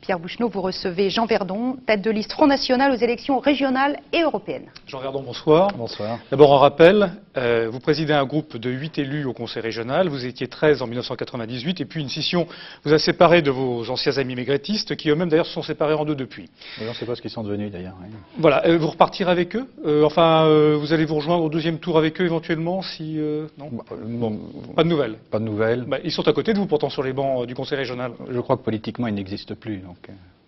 Pierre Bouchenot, vous recevez Jean Verdon, tête de liste Front National aux élections régionales et européennes. Jean Verdon, bonsoir. Bonsoir. D'abord un rappel, vous présidez un groupe de 8 élus au Conseil régional, vous étiez 13 en 1998, et puis une scission vous a séparé de vos anciens amis maigretistes, qui eux-mêmes d'ailleurs se sont séparés en deux depuis. On ne sait pas ce qu'ils sont devenus d'ailleurs. Oui. Voilà, vous repartirez avec eux vous allez vous rejoindre au deuxième tour avec eux éventuellement si... non Bon, pas de nouvelles. Pas de nouvelles. Bah, ils sont à côté de vous pourtant sur les bancs du Conseil régional. Je crois que politiquement ils n'existent plus. Donc...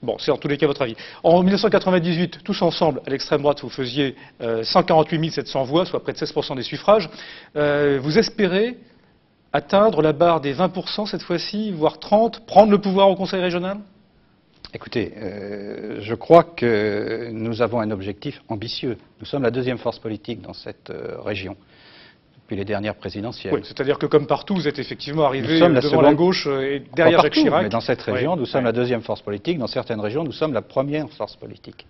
Bon, c'est en tous les cas votre avis. En 1998, tous ensemble, à l'extrême droite, vous faisiez 148 700 voix, soit près de 16% des suffrages. Vous espérez atteindre la barre des 20% cette fois-ci, voire 30%, prendre le pouvoir au Conseil régional ? Écoutez, je crois que nous avons un objectif ambitieux. Nous sommes la deuxième force politique dans cette région, depuis les dernières présidentielles. Oui, c'est-à-dire que comme partout, vous êtes effectivement arrivé devant la gauche et derrière pas Jacques partout, Chirac. Mais dans cette région, nous sommes la deuxième force politique. Dans certaines régions, nous sommes la première force politique.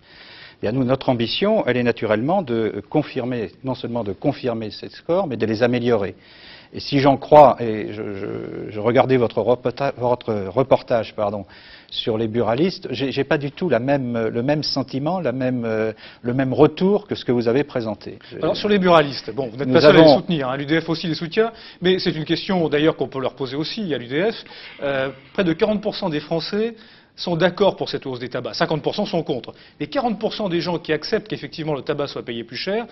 Bien, nous, notre ambition, elle est naturellement de confirmer, non seulement de confirmer ces scores, mais de les améliorer. Et si j'en crois, et je regardais votre reportage sur les buralistes, j'ai pas du tout le même sentiment, le même retour que ce que vous avez présenté. Alors sur les buralistes, bon, vous n'êtes pas seul à les soutenir, hein, l'UDF aussi les soutient, mais c'est une question d'ailleurs qu'on peut leur poser aussi à l'UDF. Près de 40% des Français sont d'accord pour cette hausse des tabacs, 50% sont contre. Les 40% des gens qui acceptent qu'effectivement le tabac soit payé plus cher,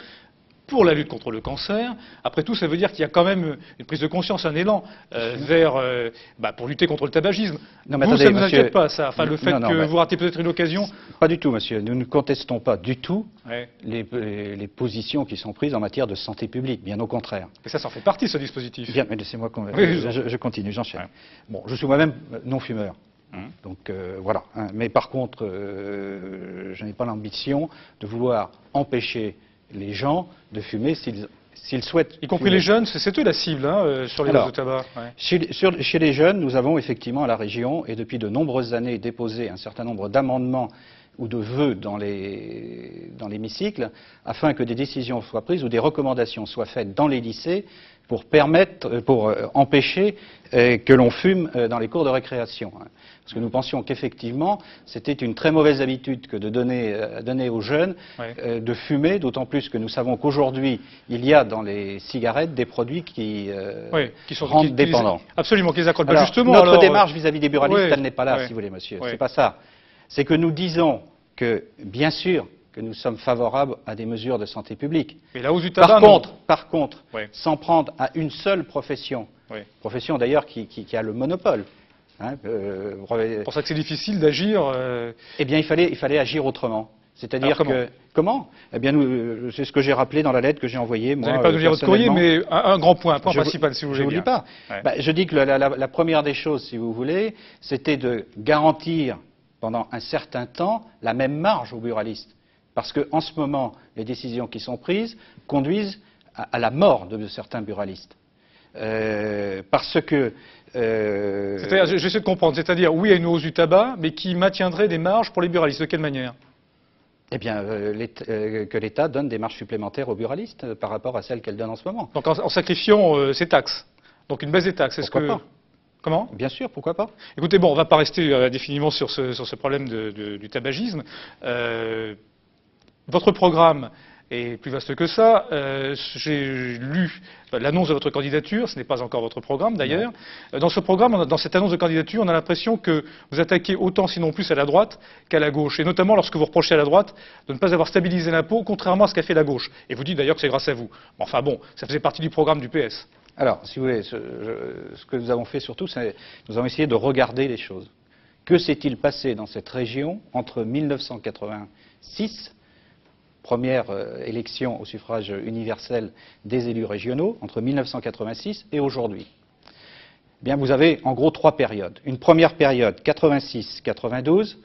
pour la lutte contre le cancer, après tout, ça veut dire qu'il y a quand même une prise de conscience, un élan pour lutter contre le tabagisme. Non, mais vous, attendez, ça ne vous monsieur, inquiète pas, ça, enfin, le fait que vous ratez peut-être une occasion. Pas du tout, monsieur. Nous ne contestons pas du tout les positions qui sont prises en matière de santé publique, bien au contraire. Mais ça fait partie, ce dispositif. Bien, mais laissez-moi je continue, j'enchaîne. Ouais. Bon, je suis moi-même non-fumeur. Donc voilà. Mais par contre, je n'ai pas l'ambition de vouloir empêcher les gens de fumer s'ils souhaitent. Y compris les jeunes, c'est eux la cible sur les doses de tabac. Ouais. Chez les jeunes, nous avons effectivement à la région, et depuis de nombreuses années, déposé un certain nombre d'amendements ou de vœux dans l'hémicycle, afin que des décisions soient prises ou des recommandations soient faites dans les lycées pour empêcher que l'on fume dans les cours de récréation. Parce que nous pensions qu'effectivement, c'était une très mauvaise habitude que de donner aux jeunes de fumer, d'autant plus que nous savons qu'aujourd'hui, il y a dans les cigarettes des produits qui rendent dépendants. Absolument, qui les accrochent. Alors, justement, notre démarche vis-à-vis des buralistes, elle n'est pas là, si vous voulez, monsieur. Ouais. C'est pas ça. C'est que nous disons que, bien sûr, que nous sommes favorables à des mesures de santé publique. Mais la hausse du tabac, par contre, s'en prendre à une seule profession, profession d'ailleurs qui a le monopole. C'est pour ça que c'est difficile d'agir. Eh bien, il fallait agir autrement. C'est-à-dire que... Comment ? Eh bien, c'est ce que j'ai rappelé dans la lettre que j'ai envoyée. Vous n'allez pas nous lire votre courrier, mais un grand point, un point principal, si vous voulez. Je ne vous dis pas. Je dis que la première des choses, si vous voulez, c'était de garantir pendant un certain temps la même marge aux buralistes. Parce qu'en ce moment, les décisions qui sont prises conduisent à la mort de certains buralistes. Parce que... J'essaie de comprendre. C'est-à-dire, oui, à une hausse du tabac, mais qui maintiendrait des marges pour les buralistes. De quelle manière ? Eh bien, que l'État donne des marges supplémentaires aux buralistes par rapport à celles qu'elle donne en ce moment. Donc en sacrifiant ses taxes. Donc une baisse des taxes. Pourquoi pas ? Comment ? Bien sûr, pourquoi pas ? Écoutez, bon, on ne va pas rester indéfiniment sur ce problème du tabagisme. Votre programme est plus vaste que ça. J'ai lu l'annonce de votre candidature, ce n'est pas encore votre programme d'ailleurs. Dans ce programme, dans cette annonce de candidature, on a l'impression que vous attaquez autant, sinon plus, à la droite qu'à la gauche. Et notamment lorsque vous reprochez à la droite de ne pas avoir stabilisé l'impôt, contrairement à ce qu'a fait la gauche. Et vous dites d'ailleurs que c'est grâce à vous. Enfin bon, ça faisait partie du programme du PS. Alors, si vous voulez, ce que nous avons fait surtout, c'est nous avons essayé de regarder les choses. Que s'est-il passé dans cette région entre 1986, première élection au suffrage universel des élus régionaux, entre 1986 et aujourd'hui? Eh bien, vous avez en gros 3 périodes. Une première période, 86-92,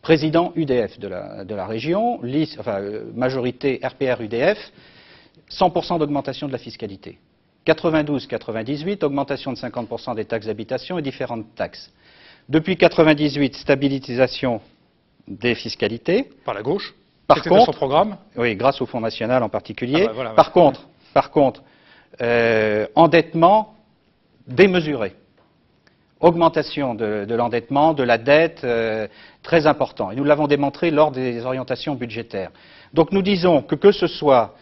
président UDF de la région, majorité RPR-UDF, 100% d'augmentation de la fiscalité. 92-98, augmentation de 50% des taxes d'habitation et différentes taxes. Depuis 98, stabilisation des fiscalités. Par la gauche. Par contre, son programme. Oui, grâce au Fonds national en particulier. Voilà, par contre, endettement démesuré. augmentation de l'endettement, de la dette, très important. Et nous l'avons démontré lors des orientations budgétaires. Donc nous disons que ce soit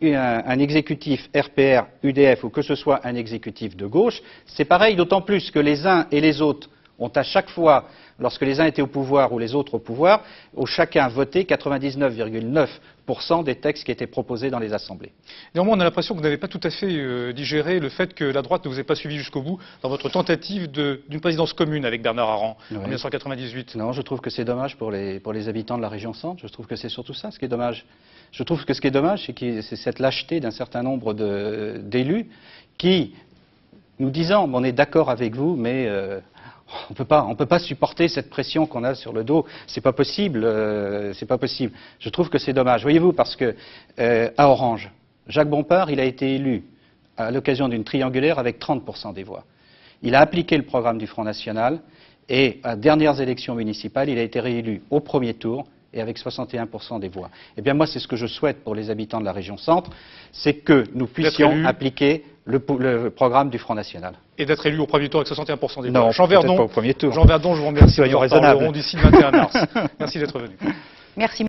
un exécutif RPR, UDF ou que ce soit un exécutif de gauche, c'est pareil, d'autant plus que les uns et les autres ont à chaque fois, lorsque les uns étaient au pouvoir ou les autres au pouvoir, ont chacun voté 99,9% des textes qui étaient proposés dans les assemblées. Néanmoins, on a l'impression que vous n'avez pas tout à fait digéré le fait que la droite ne vous ait pas suivi jusqu'au bout dans votre tentative d'une présidence commune avec Bernard Arran en 1998. Non, je trouve que c'est dommage pour les habitants de la région centre. Je trouve que c'est surtout ça ce qui est dommage. Je trouve que ce qui est dommage, c'est cette lâcheté d'un certain nombre d'élus qui, nous disant, on est d'accord avec vous, mais on peut pas supporter cette pression qu'on a sur le dos. C'est pas possible. C'est pas possible. Je trouve que c'est dommage. Voyez-vous, parce que à Orange, Jacques Bompard, il a été élu à l'occasion d'une triangulaire avec 30% des voix. Il a appliqué le programme du Front National et à dernières élections municipales, il a été réélu au premier tour et avec 61% des voix. Eh bien moi, c'est ce que je souhaite pour les habitants de la région centre, c'est que nous puissions appliquer le programme du Front National. Et d'être élu au premier tour avec 61% des voix. Non, peut-être pas au premier tour. Jean Verdon, je vous remercie. Soyons raisonnables. D'ici le 21 mars. Merci d'être venu. Merci.